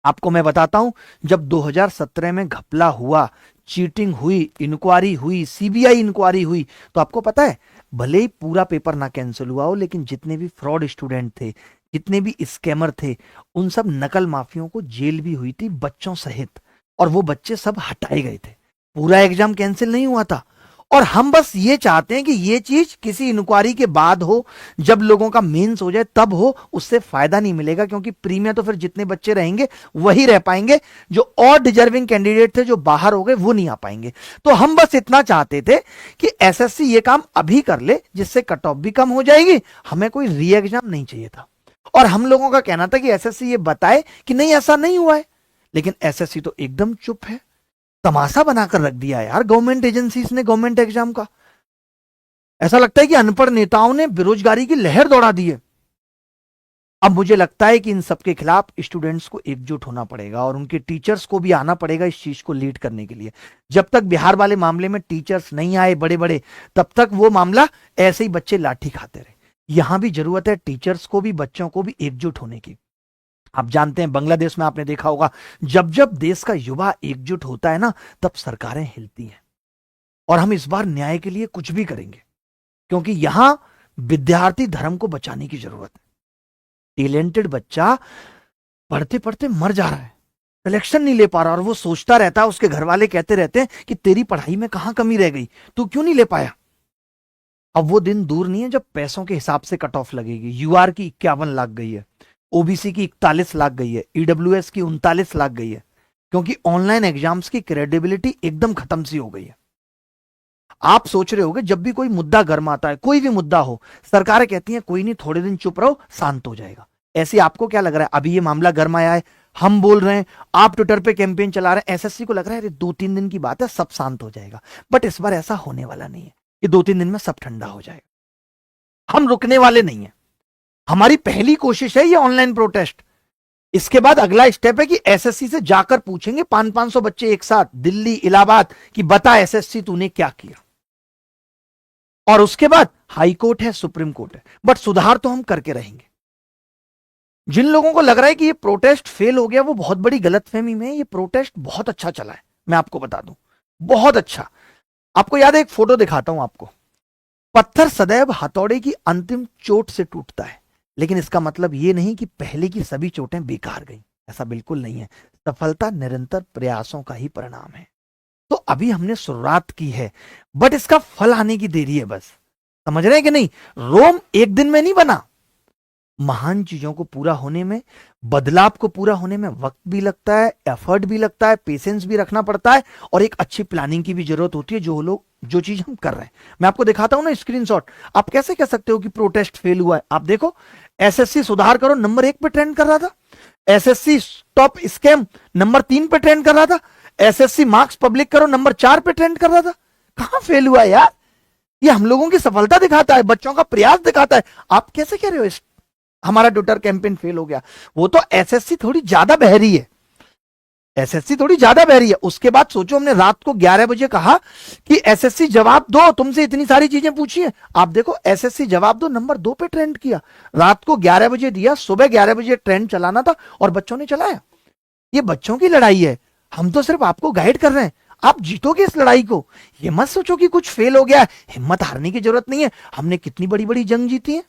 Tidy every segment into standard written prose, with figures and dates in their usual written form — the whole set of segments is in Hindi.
आपको मैं बताता हूं, जब 2017 में घपला हुआ, चीटिंग हुई, इंक्वायरी हुई, सीबीआई इंक्वायरी हुई, तो आपको पता है, भले ही पूरा पेपर ना कैंसिल हुआ हो, लेकिन जितने भी फ्रॉड स्टूडेंट थे, जितने भी स्कैमर थे, उन सब नकल माफियों को जेल भी हुई थी, बच्चों सहित। और वो बच्चे सब हटाए गए थे, पूरा एग्जाम कैंसिल नहीं हुआ था। और हम बस ये चाहते हैं कि ये चीज किसी इंक्वायरी के बाद हो, जब लोगों का मेंस हो जाए तब हो। उससे फायदा नहीं मिलेगा, क्योंकि प्री में तो फिर जितने बच्चे रहेंगे वही रह पाएंगे, जो और डिजर्विंग कैंडिडेट थे जो बाहर हो गए वो नहीं आ पाएंगे। तो हम बस इतना चाहते थे कि एसएससी ये काम अभी कर ले, जिससे कट ऑफ भी कम हो जाएगी, हमें कोई री एग्जाम नहीं चाहिए था। और हम लोगों का कहना था कि एसएससी ये बताए कि नहीं ऐसा नहीं हुआ है, लेकिन एसएससी तो एकदम चुप है। तमाशा बनाकर रख दिया यार गवर्नमेंट एजेंसीज ने गवर्नमेंट एग्जाम का। ऐसा लगता है कि अनपढ़ नेताओं ने बेरोजगारी की लहर दौड़ा दी है। अब मुझे लगता है कि इन सबके खिलाफ स्टूडेंट्स को एकजुट होना पड़ेगा, और उनके टीचर्स को भी आना पड़ेगा इस चीज को लीड करने के लिए। जब तक बिहार वाले मामले में टीचर्स नहीं आए बड़े बड़े, तब तक वो मामला ऐसे ही बच्चे लाठी खाते रहे। यहां भी जरूरत है टीचर्स को भी, बच्चों को भी एकजुट होने की। आप जानते हैं बांग्लादेश में आपने देखा होगा, जब जब देश का युवा एकजुट होता है ना, तब सरकारें हिलती हैं। और हम इस बार न्याय के लिए कुछ भी करेंगे, क्योंकि यहां विद्यार्थी धर्म को बचाने की जरूरत है। टैलेंटेड बच्चा पढ़ते पढ़ते मर जा रहा है, सिलेक्शन नहीं ले पा रहा, और वो सोचता रहता है, उसके घर वाले कहते रहते हैं कि तेरी पढ़ाई में कहां कमी रह गई, तू क्यों नहीं ले पाया। अब वो दिन दूर नहीं है जब पैसों के हिसाब से कट ऑफ लगेगी। यूआर की 51 लाख गई है, ओबीसी की 41 लाख गई है, ईडब्ल्यूएस की 39 लाख गई है, क्योंकि ऑनलाइन एग्जाम्स की क्रेडिबिलिटी एकदम खत्म सी हो गई है। आप सोच रहे होगे, जब भी कोई मुद्दा गर्म आता है, कोई भी मुद्दा हो, सरकारें कहती हैं कोई नहीं, थोड़े दिन चुप रहो, शांत हो जाएगा। ऐसे आपको क्या लग रहा है, अभी ये मामला गर्म आया है, हम बोल रहे हैं, आप ट्विटर पे कैंपेन चला रहे हैं, एसएससी को लग रहा है अरे 2-3 दिन की बात है, सब शांत हो जाएगा। बट इस बार ऐसा होने वाला नहीं है कि 2-3 दिन में सब ठंडा हो जाएगा। हम रुकने वाले नहीं है। हमारी पहली कोशिश है ये ऑनलाइन प्रोटेस्ट। इसके बाद अगला स्टेप है कि एसएससी से जाकर पूछेंगे 500-500 बच्चे एक साथ, दिल्ली, इलाहाबाद, कि बता एसएससी तूने क्या किया। और उसके बाद हाई कोर्ट है, सुप्रीम कोर्ट है, बट सुधार तो हम करके रहेंगे। जिन लोगों को लग रहा है कि ये प्रोटेस्ट फेल हो गया, वो बहुत बड़ी गलतफहमी में है। ये प्रोटेस्ट बहुत अच्छा चला है, मैं आपको बता दूं, बहुत अच्छा। आपको याद है, एक फोटो दिखाता हूं आपको। पत्थर सदैव हथौड़े की अंतिम चोट से टूटता है, लेकिन इसका मतलब ये नहीं कि पहले की सभी चोटें बेकार गई। ऐसा बिल्कुल नहीं है। सफलता निरंतर प्रयासों का ही परिणाम है। तो अभी हमने शुरुआत की है, बट इसका फल आने की देरी है बस। समझ रहे हैं कि नहीं? रोम एक दिन में नहीं बना। महान चीजों को पूरा होने में, बदलाव को पूरा होने में वक्त भी लगता है, एफर्ट भी लगता है, पेशेंस भी रखना पड़ता है, और एक अच्छी प्लानिंग की भी जरूरत होती है। जो चीज हम कर रहे हैं, मैं आपको दिखाता हूं ना स्क्रीनशॉट। आप कैसे कह सकते हो कि प्रोटेस्ट फेल हुआ है? आप देखो, एसएससी सुधार करो नंबर 1 पे ट्रेंड कर रहा था, एसएससी स्टॉप स्कैम नंबर 3 पे ट्रेंड कर रहा था, एसएससी मार्क्स पब्लिक करो नंबर 4 पे ट्रेंड कर रहा था। कहां फेल हुआ है यार? ये हम लोगों की सफलता दिखाता है, बच्चों का प्रयास दिखाता है। आप कैसे कह रहे हो हमारा ट्विटर कैंपेन फेल हो गया? वो तो एसएससी थोड़ी ज्यादा बहरी है, एसएससी थोड़ी ज्यादा बहरी है। उसके बाद सोचो, हमने रात को 11 बजे कहा कि एसएससी जवाब दो, तुमसे इतनी सारी चीजें पूछी है। आप देखो, एसएससी जवाब दो नंबर 2 पे ट्रेंड किया। रात को 11 बजे दिया, सुबह 11 बजे ट्रेंड चलाना था, और बच्चों ने चलाया। ये बच्चों की लड़ाई है, हम तो सिर्फ आपको गाइड कर रहे हैं। आप जीतोगे इस लड़ाई को। ये मत सोचो कि कुछ फेल हो गया, हिम्मत हारने की जरूरत नहीं है। हमने कितनी बड़ी बड़ी जंग जीती है।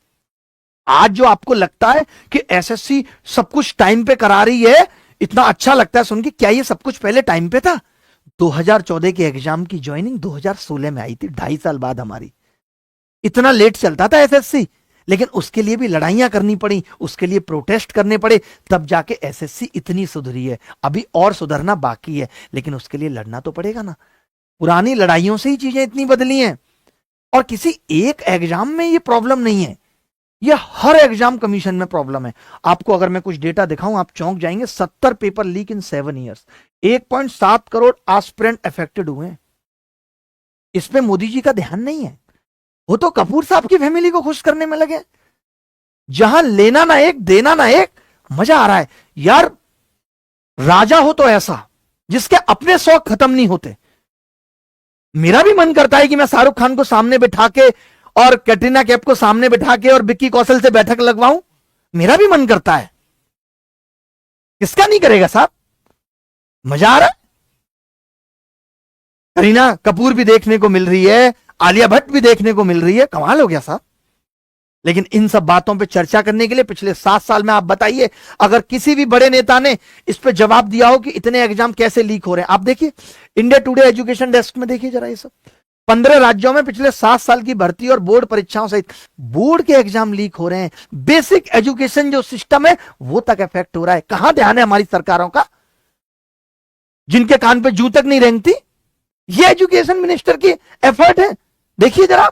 आज जो आपको लगता है कि एसएससी सब कुछ टाइम पे करा रही है, इतना अच्छा लगता है सुन के, क्या ये सब कुछ पहले टाइम पे था? 2014 के एग्जाम की ज्वाइनिंग 2016 में आई थी, 2.5 साल बाद हमारी। इतना लेट चलता था एसएससी, लेकिन उसके लिए भी लड़ाइयां करनी पड़ी, उसके लिए प्रोटेस्ट करने पड़े, तब जाके एसएससी इतनी सुधरी है। अभी और सुधरना बाकी है, लेकिन उसके लिए लड़ना तो पड़ेगा ना। पुरानी लड़ाइयों से ही चीजें इतनी बदली हैं। और किसी एक एग्जाम में ये प्रॉब्लम नहीं है, ये हर एग्जाम कमीशन में प्रॉब्लम है। आपको अगर मैं कुछ डेटा दिखाऊं, आप चौंक जाएंगे। 70 पेपर लीक इन 7 ईयर्स, 1.7 करोड़ एस्पिरेंट अफेक्टेड हुए हैं। इस पे मोदी जी का ध्यान नहीं है। वो तो कपूर साहब की फैमिली को खुश करने में लगे। जहां लेना ना एक, देना ना एक, मजा आ रहा है यार। राजा हो तो ऐसा, जिसके अपने शौक खत्म नहीं होते। मेरा भी मन करता है कि मैं शाहरुख खान को सामने बिठा के और कैटरीना कैफ को सामने बिठा के और विक्की कौशल से बैठक लगवाऊं। मेरा भी मन करता है, किसका नहीं करेगा साहब? मजा आ रहा है। करीना कपूर भी देखने को मिल रही है, आलिया भट्ट भी देखने को मिल रही है, कमाल हो गया साहब। लेकिन इन सब बातों पे चर्चा करने के लिए पिछले 7 साल में आप बताइए, अगर किसी भी बड़े नेता ने इस पे जवाब दिया हो कि इतने एग्जाम कैसे लीक हो रहे हैं। आप देखिए इंडिया टुडे एजुकेशन डेस्क में देखिए जरा, ये सब 15 राज्यों में पिछले 7 साल की भर्ती और बोर्ड परीक्षाओं सहित बोर्ड के एग्जाम लीक हो रहे हैं। बेसिक एजुकेशन जो सिस्टम है वो तक इफेक्ट हो रहा है। कहां ध्यान है हमारी सरकारों का, जिनके कान पे जू तक नहीं रेंगती? ये एजुकेशन मिनिस्टर की एफर्ट है। देखिए जरा,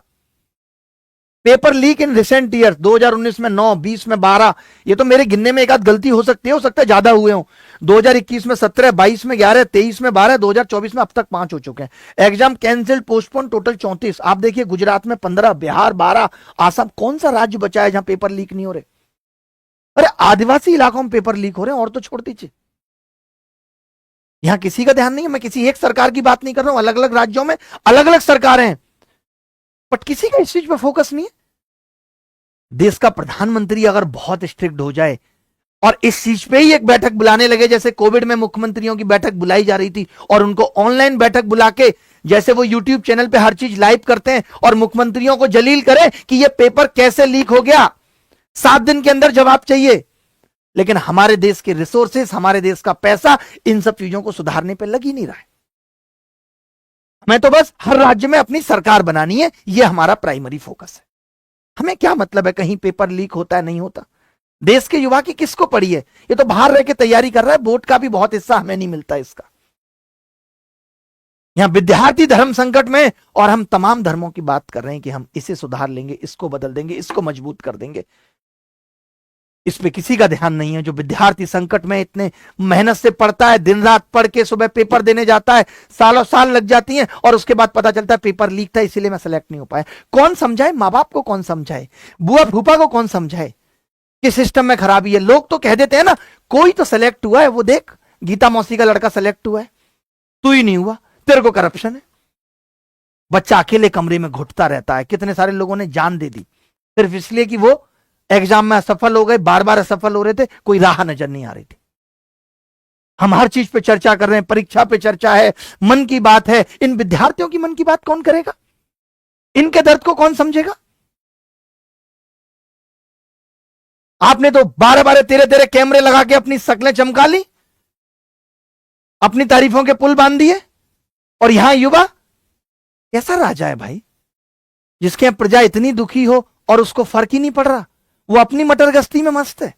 paper leak in recent year 2019 में 9, 20 में 12, ये तो मेरे गिनने में एक आध गलती हो सकती है, ज्यादा हुए हो। 2021 में 17, 22 में 11, 23 में 12, 2024 में अब तक 5 हो चुके हैं। Exam cancel, postpone total 34। आप देखिए गुजरात में 15, बिहार 12, आसाम, कौन सा राज्य बचा है जहां पेपर लीक नहीं हो रहे? अरे आदिवासी इलाकों में पेपर लीक हो रहे हैं, और तो छोड़ दीजिए। यहां किसी का ध्यान नहीं है। मैं किसी एक सरकार की बात नहीं कर रहा हूं, अलग अलग राज्यों में अलग अलग सरकारें हैं, बट किसी का इस चीज पर फोकस नहीं है। देश का प्रधानमंत्री अगर बहुत स्ट्रिक्ट हो जाए और इस चीज पे ही एक बैठक बुलाने लगे, जैसे कोविड में मुख्यमंत्रियों की बैठक बुलाई जा रही थी और उनको ऑनलाइन बैठक बुला के, जैसे वो यूट्यूब चैनल पे हर चीज लाइव करते हैं, और मुख्यमंत्रियों को जलील करे कि ये पेपर कैसे लीक हो गया, 7 दिन के अंदर जवाब चाहिए। लेकिन हमारे देश के रिसोर्सेस, हमारे देश का पैसा इन सब चीजों को सुधारने पर लग ही नहीं रहा है। हमें तो बस हर राज्य में अपनी सरकार बनानी है, यह हमारा प्राइमरी फोकस है। हमें क्या मतलब है कहीं पेपर लीक होता है नहीं होता? देश के युवा की किसको पड़ी है? ये तो बाहर रह के तैयारी कर रहा है, बोर्ड का भी बहुत हिस्सा हमें नहीं मिलता इसका। यहां विद्यार्थी धर्म संकट में, और हम तमाम धर्मों की बात कर रहे हैं कि हम इसे सुधार लेंगे, इसको बदल देंगे, इसको मजबूत कर देंगे। इस पे किसी का ध्यान नहीं है। जो विद्यार्थी संकट में इतने मेहनत से पढ़ता है, दिन रात पढ़ के सुबह पेपर देने जाता है, सालों साल लग जाती हैं, और उसके बाद पता चलता है पेपर लीक था इसीलिए मैं सेलेक्ट नहीं हो पाया। कौन समझाए? माँ बाप को कौन समझाए? बुआ फूफा को कौन समझाए कि सिस्टम में खराबी है? लोग तो कह देते हैं ना, कोई तो सेलेक्ट हुआ है, वो देख गीता मौसी का लड़का सेलेक्ट हुआ है, तू ही नहीं हुआ, तेरे को करप्शन है। बच्चा अकेले कमरे में घुटता रहता है। कितने सारे लोगों ने जान दे दी सिर्फ इसलिए कि वो एग्जाम में असफल हो गए, बार बार असफल हो रहे थे, कोई राह नजर नहीं आ रही थी। हम हर चीज पे चर्चा कर रहे हैं, परीक्षा पे चर्चा है, मन की बात है। इन विद्यार्थियों की मन की बात कौन करेगा? इनके दर्द को कौन समझेगा? आपने तो 12-12, 13-13 कैमरे लगा के अपनी शक्लें चमका ली, अपनी तारीफों के पुल बांध दिए, और यहां युवा कैसा राजा है भाई, जिसके प्रजा इतनी दुखी हो और उसको फर्क ही नहीं पड़ रहा, वो अपनी मटर गश्ती में मस्त है।